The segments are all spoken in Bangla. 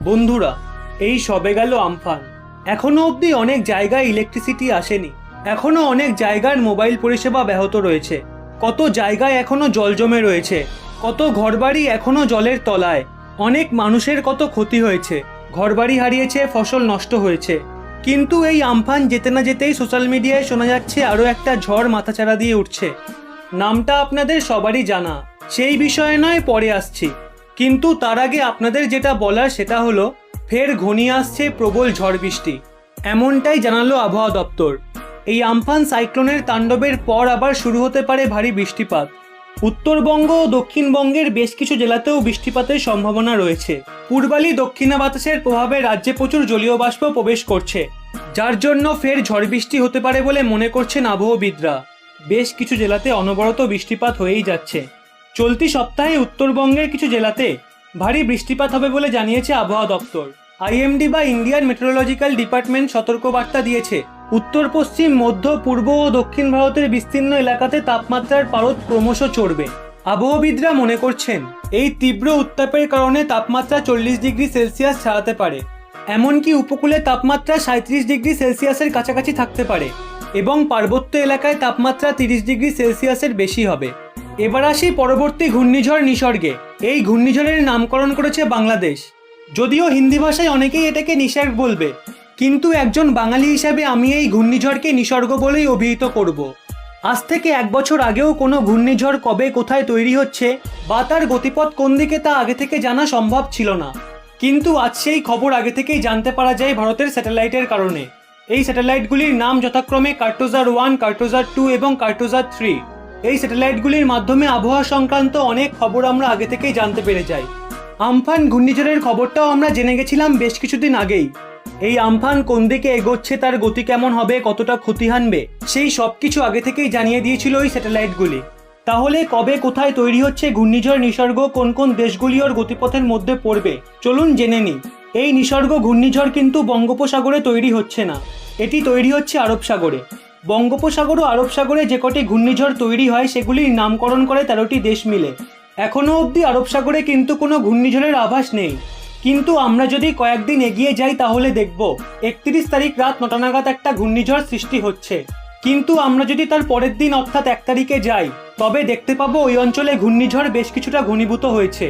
বন্ধুরা, এই সবে গেল আমফান। এখনো অবধি অনেক জায়গায় ইলেকট্রিসিটি আসেনি। এখনো অনেক জায়গার মোবাইল পরিষেবা ব্যাহত রয়েছে। কত জায়গায় এখনো জল জমে রয়েছে। কত ঘরবাড়ি এখনো জলের তলায়। অনেক মানুষের কত ক্ষতি হয়েছে, ঘরবাড়ি হারিয়েছে, ফসল নষ্ট হয়েছে। কিন্তু এই আমফান যেতে না যেতেই সোশ্যাল মিডিয়ায় শোনা যাচ্ছে আরও একটা ঝড় মাথাচাড়া দিয়ে উঠছে। নামটা আপনাদের সবারই জানা, সেই বিষয়ে নয় পরে আসছি। কিন্তু তার আগে আপনাদের যেটা বলার সেটা হলো, ফের ঘনিয়ে আসছে প্রবল ঝড় বৃষ্টি, এমনটাই জানালো আবহাওয়া দপ্তর। এই আমফান সাইক্লোনের তাণ্ডবের পর আবার শুরু হতে পারে ভারী বৃষ্টিপাত। উত্তরবঙ্গ ও দক্ষিণবঙ্গের বেশ কিছু জেলাতেও বৃষ্টিপাতের সম্ভাবনা রয়েছে। পূর্বালি দক্ষিণা বাতাসের প্রভাবে রাজ্যে প্রচুর জলীয় বাষ্প প্রবেশ করছে, যার জন্য ফের ঝড় বৃষ্টি হতে পারে বলে মনে করছেন আবহবিদরা। বেশ কিছু জেলাতে অনবরত বৃষ্টিপাত হয়েই যাচ্ছে। চলতি সপ্তাহে উত্তরবঙ্গের কিছু জেলাতে ভারী বৃষ্টিপাত হবে বলে জানিয়েছে আবহাওয়া দপ্তর। আইএমডি বা ইন্ডিয়ান মেট্রোলজিক্যাল ডিপার্টমেন্ট সতর্কবার্তা দিয়েছে, উত্তর পশ্চিম, মধ্য, পূর্ব ও দক্ষিণ ভারতের বিস্তীর্ণ এলাকাতে তাপমাত্রার পারদ ক্রমশ চড়বে। আবহবিদরা মনে করছেন এই তীব্র উত্তাপের কারণে তাপমাত্রা 40 ডিগ্রি সেলসিয়াস ছাড়াতে পারে। এমনকি উপকূলে তাপমাত্রা 37 ডিগ্রি সেলসিয়াসের কাছাকাছি থাকতে পারে এবং পার্বত্য এলাকায় তাপমাত্রা 30 ডিগ্রি সেলসিয়াসের বেশি হবে। এবার আসি পরবর্তী ঘূর্ণিঝড় নিসর্গে। এই ঘূর্ণিঝড়ের নামকরণ করেছে বাংলাদেশ। যদিও হিন্দি ভাষায় অনেকেই এটাকে নিসর্গ বলবে, কিন্তু একজন বাঙালি হিসাবে আমি এই ঘূর্ণিঝড়কে নিসর্গ বলেই অভিহিত করব। আজ থেকে 1 বছর আগেও কোনো ঘূর্ণিঝড় কবে কোথায় তৈরি হচ্ছে বা তার গতিপথ কোন দিকে তা আগে থেকে জানা সম্ভব ছিল না। কিন্তু আজ সেই খবর আগে থেকেই জানতে পারা যায় ভারতের স্যাটেলাইটের কারণে। এই স্যাটেলাইটগুলির নাম যথাক্রমে কার্টোজার 1, কার্টোজার 2 এবং কার্টোজার 3। এই স্যাটেলাইটগুলির মাধ্যমে আবহাওয়া সংক্রান্ত অনেক খবর আমরা আগে থেকেই জানতে পেরে যাই। আমফান ঘূর্ণিঝড়ের খবরটাও আমরা জেনে গেছিলাম বেশ কিছুদিন আগেই। এই আমফান কোন দিকে এগোচ্ছে, তার গতি কেমন হবে, কতটা ক্ষতি হানবে, সেই সব কিছু আগে থেকেই জানিয়ে দিয়েছিল ওই স্যাটেলাইটগুলি। তাহলে কবে কোথায় তৈরি হচ্ছে ঘূর্ণিঝড় নিসর্গ, কোন কোন দেশগুলি ওর গতিপথের মধ্যে পড়বে, চলুন জেনে নিই। এই নিসর্গ ঘূর্ণিঝড় কিন্তু বঙ্গোপসাগরে তৈরি হচ্ছে না, এটি তৈরি হচ্ছে আরব সাগরে। বঙ্গোপসাগর ও আরব সাগরে যে কটি ঘূর্ণিঝড় তৈরি হয় সেগুলির নামকরণ করে 13টি দেশ মিলে। এখনও অবধি আরব সাগরে কিন্তু কোনো ঘূর্ণিঝড়ের আভাস নেই। কিন্তু আমরা যদি কয়েকদিন এগিয়ে যাই তাহলে দেখব 31 তারিখ রাত 9টা নাগাদ একটা ঘূর্ণিঝড় সৃষ্টি হচ্ছে। কিন্তু আমরা যদি তার পরের দিন অর্থাৎ 1 তারিখে যাই, তবে দেখতে পাবো ওই অঞ্চলে ঘূর্ণিঝড় বেশ কিছুটা ঘনীভূত হয়েছে।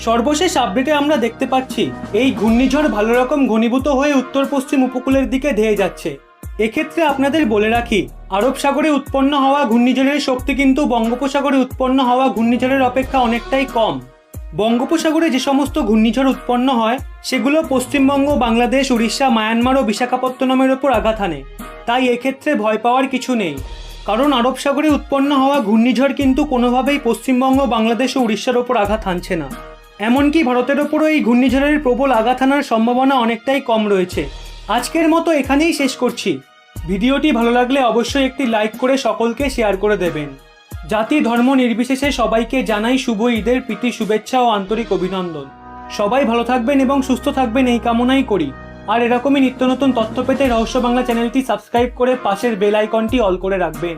সর্বশেষ আপডেটে আমরা দেখতে পাচ্ছি এই ঘূর্ণিঝড় ভালো রকম ঘনীভূত হয়ে উত্তর পশ্চিম উপকূলের দিকে ধেয়ে যাচ্ছে। এক্ষেত্রে আপনাদের বলে রাখি, আরব সাগরে উৎপন্ন হওয়া ঘূর্ণিঝড়ের শক্তি কিন্তু বঙ্গোপসাগরে উৎপন্ন হওয়া ঘূর্ণিঝড়ের অপেক্ষা অনেকটাই কম। বঙ্গোপসাগরে যে সমস্ত ঘূর্ণিঝড় উৎপন্ন হয় সেগুলো পশ্চিমবঙ্গ, বাংলাদেশ, উড়িষ্যা, মায়ানমার ও বিশাখাপত্তনমের ওপর আঘাত হানে। তাই এক্ষেত্রে ভয় পাওয়ার কিছু নেই, কারণ আরব সাগরে উৎপন্ন হওয়া ঘূর্ণিঝড় কিন্তু কোনোভাবেই পশ্চিমবঙ্গ, বাংলাদেশ ও উড়িষ্যার ওপর আঘাত হানছে না। এমনকি ভারতের ওপরও এই ঘূর্ণিঝড়ের প্রবল আঘাত হানার সম্ভাবনা অনেকটাই কম রয়েছে। আজকের মতো এখানেই শেষ করছি। ভিডিওটি ভালো লাগলে অবশ্যই একটি লাইক করে সকলকে শেয়ার করে দেবেন। জাতি ধর্ম নির্বিশেষে সবাইকে জানাই শুভ ঈদের প্রীতি শুভেচ্ছা ও আন্তরিক অভিনন্দন। সবাই ভালো থাকবেন এবং সুস্থ থাকবেন এই কামনাই করি। আর এরকমই নিত্য নতুন তথ্য পেতে রহস্য বাংলা চ্যানেলটি সাবস্ক্রাইব করে পাশের বেল আইকনটি অল করে রাখবেন।